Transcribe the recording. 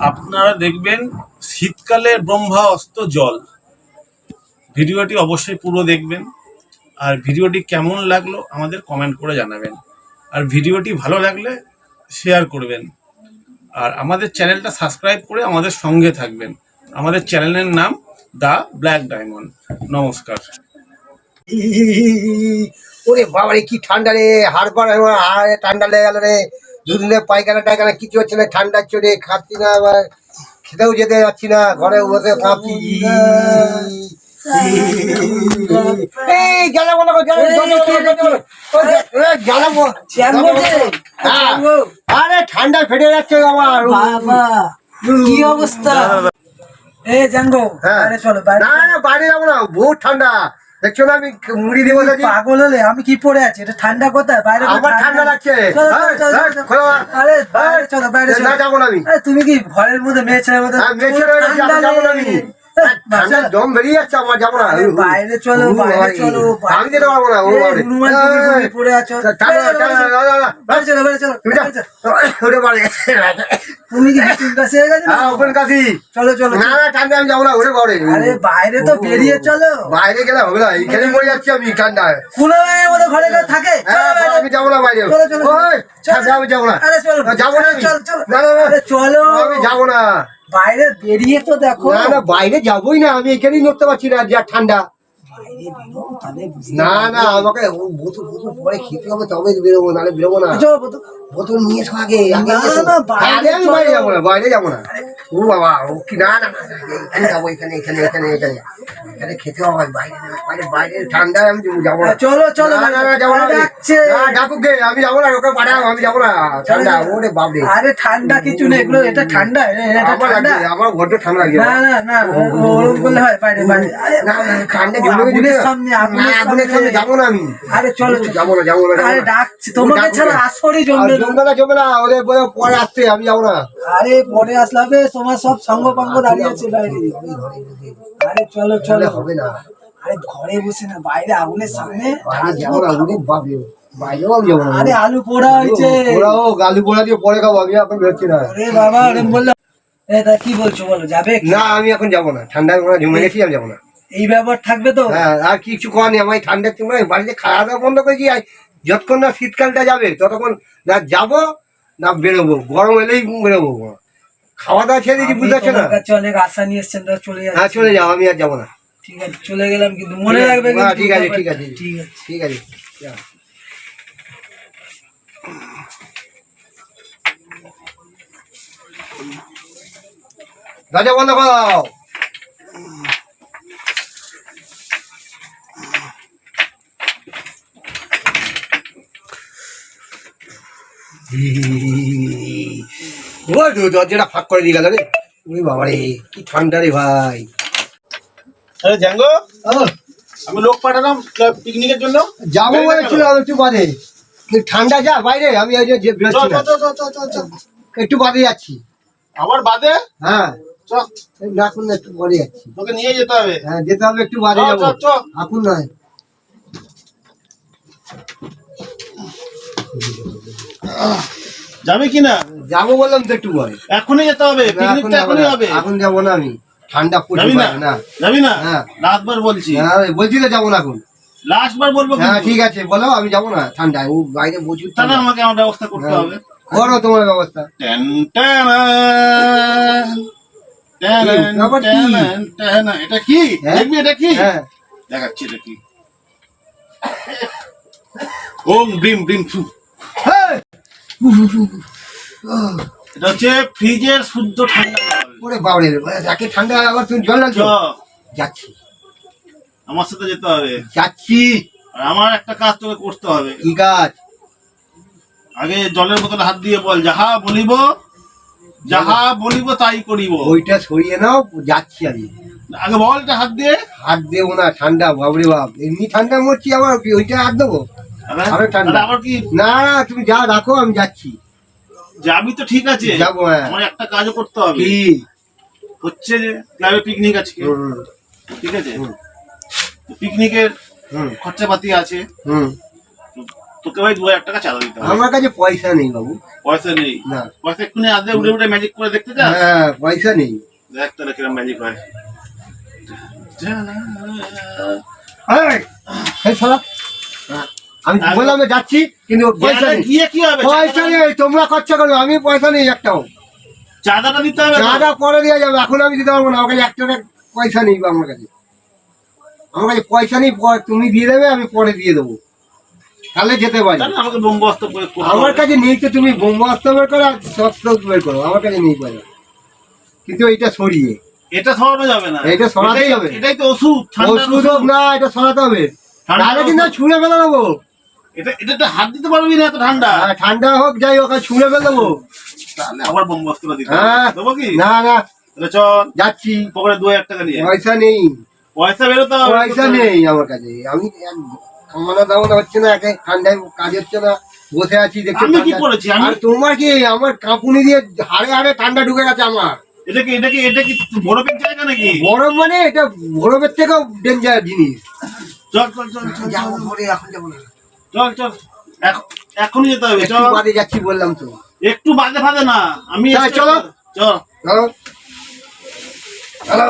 আপনারা দেখবেন শীতকালের ব্রহ্মা অস্ত জল। ভিডিওটি অবশ্যই পুরো দেখবেন, আর ভিডিওটি কেমন লাগলো আমাদের কমেন্ট করে জানাবেন, আর ভিডিওটি ভালো লাগলে শেয়ার করবেন, আর আমাদের চ্যানেলটা সাবস্ক্রাইব করে আমাদের সঙ্গে থাকবেন। আমাদের চ্যানেলের নাম দ্য ব্ল্যাক ডায়মন্ড। নমস্কার। ওরে বাবা রে, কি ঠান্ডা রে, হাড় ঠান্ডা লেগে গেল রে। দুদিনে পায়খানা টায়খানা কিছু হচ্ছে না, ঠান্ডা চড়ে খাচ্ছি না, আবার খেতেও যেতে যাচ্ছি না, ঘরে বসে কাঁপছি। আরে ঠান্ডা ফেটে যাচ্ছে আমার। কি অবস্থা? বাইরে যাবো না, বহুত ঠান্ডা। দেখছো না আমি মুড়ি দিয়ে বসেছি। পাগল হলে আমি কি পরে আছি? এটা ঠান্ডা কোথায়? বাইরে আমার ঠান্ডা লাগছে। আরে বাইরে চলো, বাইরে চলো। না যাবো না আমি। তুমি কি ঘরের মধ্যে মেয়ে ছেলের মধ্যে? যাবো না আমি, দম বেরিয়ে যাচ্ছে আমার, যাবো না। বাইরে চলো, বাইরে চলো। আমি যেতে পারবো না। হনুমান তুমি পরে আছো। বাইরে চলো, বাইরে চলো। তুমি কি বিচুন কাছে হয়ে গেছো? ওপেন কাশি। চলো চলো। না না, ঠান্ডা আমি যাবো না, ঘরে ঘরে। আরে বাইরে তো বেরিয়ে চলো। বাইরে গেলে হবে না, এখানে মরে যাচ্ছি আমি ঠান্ডায়। কোনো মধ্যে ঘরে থাকে। আমি যাবো না বাইরে। চলো চলো। আমি যাবো না। আরে চলো, যাবো না। চলো চলো। না না, চলো, আমি যাবো না। বাইরে বেরিয়ে তো দেখো। না না, বাইরে যাবোই না, আমি এখানেই নড়তে পারছি না, যা ঠান্ডা। না না, আমাকে বোতল পরে খেতে হবে, তবে বেরোবো, নাহলে বেরোবো না। বোতল নিয়ে এসো আগে। আমি বাইরে যাবো না, বাইরে যাবো না। ও বাবা, ও কি, না না, এখানে যাবো, এখানে এখানে এখানে এখানে এখানে খেতে হবে। বাইরে বাইরে বাইরে ঠান্ডায় আমি যাবো না। চলো চলো। না না, যাবো না। ডাকুক গে, আমি যাবো না, ওকে পাঠাও, আমি যাবো না। ঠান্ডা, ওরে বাপরে। আরে ঠান্ডা কিছু নেই, এগুলো এটা ঠান্ডা। আমার বড্ড ঠান্ডা লাগে। না না না, ওরকম করলে হয়? বাইরে বাইরে। ঠান্ডা আগুনের সামনে, আগুনের সামনে যাবো না আমি। আরে চলো, যাবো না, যাবো না। আরে ডাকছি তোমাকে, ছাড়া আসরে জমবে না, ওদের পরে আসছে, আমি যাবো না। আরে পরে আসলাবে, তোমার সব সঙ্গ পাঙ্গ দাঁড়িয়ে আছে বাইরে। আরে চলো চলো। হবে না। আরে ঘরে বসে না, বাইরে আগুনের সামনে। যাবো না, বাইরেও আমি যাবো না। আরে আলু পোড়া হয়েছে। আলু পোড়া দিয়ে পরে খাবো, আমি এখন বেরোচ্ছি না। আরে বাবা, বললাম তা কি বলছো বলো, যাবে? না, আমি এখন যাবো না, ঠান্ডায় জমে গেছি, আমি যাবো না। এই ব্যাপার থাকবে তো? হ্যাঁ, আর কিছু করার নেই। আমার ঠান্ডার সময় বাড়িতে খাওয়া দাওয়া বন্ধ করেছি। যতক্ষণ না শীতকালটা যাবে ততক্ষণ না যাবো না বেরোবো, গরম এলেই বেরোবো। খাওয়া দাওয়া ছেড়ে দিয়েছি, বুঝতে পারছো না? অনেক আশা নিয়ে এসছেন, চলে যাচ্ছে। হ্যাঁ, চলে যাও, আমি আর যাবো না। ঠিক আছে, চলে গেলাম, কিন্তু মনে রাখবে। ঠিক আছে ঠিক আছে ঠিক আছে ঠিক আছে। দরজা বন্ধ করো। দরজাটা ফাঁক করে দিয়ে গেল রে। ওরে বাবা রে, কি ঠান্ডা রে ভাই। আরে জ্যাঙ্গো, আমি লোক পাঠালাম পিকনিকের জন্য। যাবো বলেছিলাম একটু বাদে, ঠান্ডা যা বাইরে, আমি একটু বাদে যাচ্ছি। আবার বাদে? হ্যাঁ, চল এখন একটু বাদে যাচ্ছি। তোকে নিয়ে যেতে হবে। হ্যাঁ, যেতে হবে, একটু বাদে যাবো, এখন নয়। যাবে কি না? যাবো বললাম তো একটু পরে। এখনই যেতে হবে, পিকনিকটা এখনই হবে। এখন যাবো না আমি, ঠান্ডা যাবি না? যাবি না? হ্যাঁ, লাস্টবার বলছি। হ্যাঁ বলছি তো যাবো না এখন। লাস্টবার বলবো। হ্যাঁ ঠিক আছে, বলো, আমি যাবো না ঠান্ডায়। ও বাইরে প্রচুর তাহলে আমাকে আমার ব্যবস্থা করতে হবে। করো তোমার ব্যবস্থা। এটা কি দেখবি? এটা কি দেখাচ্ছি, এটা কি? ওম ব্রিম ব্রিম ফু। এটা হচ্ছে ফ্রিজের শুদ্ধ ঠান্ডা। ওরে বাবারে, যাকে ঠান্ডা, আবার তুমি জল লাগছো। যাচ্ছি, আমার সাথে যেতে হবে। যাচ্ছি। আর আমার একটা কাজ তোকে করতে হবে। কি কাজ? আগে জলের বোতলে হাত দিয়ে বল, যাহা বলিব তাই করিব। ওইটা সরিয়ে নাও, যাচ্ছি আমি। আগে বল, হাত দিয়ে। হাত দেবো না, ঠান্ডা বাবরে বাপ, এমনি ঠান্ডা মরছি, আবার ওইটা হাত দেবো? আরো ঠান্ডা। আবার কি? না না, তুমি যা রাখো, আমি যাচ্ছি। যাবি তো ঠিক আছে, যাবো। হ্যাঁ, আমার একটা কাজও করতে হবে। কি হচ্ছে যে ক্লাবে পিকনিক আজকে, ঠিক আছে? পিকনিকের খরচাপাতি আছে, তোকে ভাই 2000 টাকা চাঁদা দিতে হবে। আমার কাছে পয়সা নেই বাবু। পয়সা নেই? না। পয়সা এক্ষুনি আদে উঠে উঠে ম্যাজিক করে দেখতে চাস? হ্যাঁ পয়সা নেই। দেখ তাহলে কিরম ম্যাজিক হয়। এই শালা, আমি বললাম আমি যাচ্ছি কিন্তু পয়সা নেই। গিয়ে কি হবে? পয়সা নেই, তোমরা খরচা করো, আমি পয়সা নেই একটাও। চাঁদাটা দিতে হবে। চাঁদা পরে দেওয়া যাবে, এখন আমি দিতে পারবো না। আমার কাছে 1 টাকা পয়সা নেই আমার কাছে। আমার কাছে পয়সা নেই, তুমি দিয়ে দেবে, আমি পরে দিয়ে দেবো, তাহলে যেতে পারি। আমাকে বোমবস্ত আমার কাছে নেই তো, তুমি বোমবস্ত বের করো আর শস্ত্র বের করো, আমার কাছে নেই পয়সা। কিন্তু এইটা সরিয়ে, এটা সরানো যাবে না। এটা সরাতেই হবে। এটাই তো ওষুধ। ওষুধ হোক না, এটা সরাতে হবে, তাহলে কিন্তু ছুঁড়ে ফেলে দেবো। এটা হাত দিতে পারবি না, এত ঠান্ডা। ঠান্ডা হোক যাই হোক, ছুঁড়ে ফেলে দেবো। তাহলে আবার বোমবস্তটা দিতে হ্যাঁ দেবো কি? না না, চল যাচ্ছি। পকেটে 2000 টাকা নিয়ে। পয়সা নেই, পয়সা বেরোতে হবে। পয়সা নেই আমার কাছে। আমি খাওয়ানো দাওয়ানো হচ্ছে না, একে ঠান্ডায় কাজ হচ্ছে না, বসে আছি দেখছি। আমি কি করেছি? আর তোমার কি, আমার কাঁপুনি দিয়ে হাড়ে হাড়ে ঠান্ডা ঢুকে গেছে আমার। এটা কি বরফের জায়গা নাকি? বরফ মানে এটা বরফের থেকেও ডেঞ্জার জিনিস। চল চল চল চল যাবো পরে, এখন যাবো না। চল চল, এখনই যেতে হবে। একটু চল, বাদে যাচ্ছি বললাম তো। একটু বাদে ফাদে না, আমি চলো। চল। চলো চলো।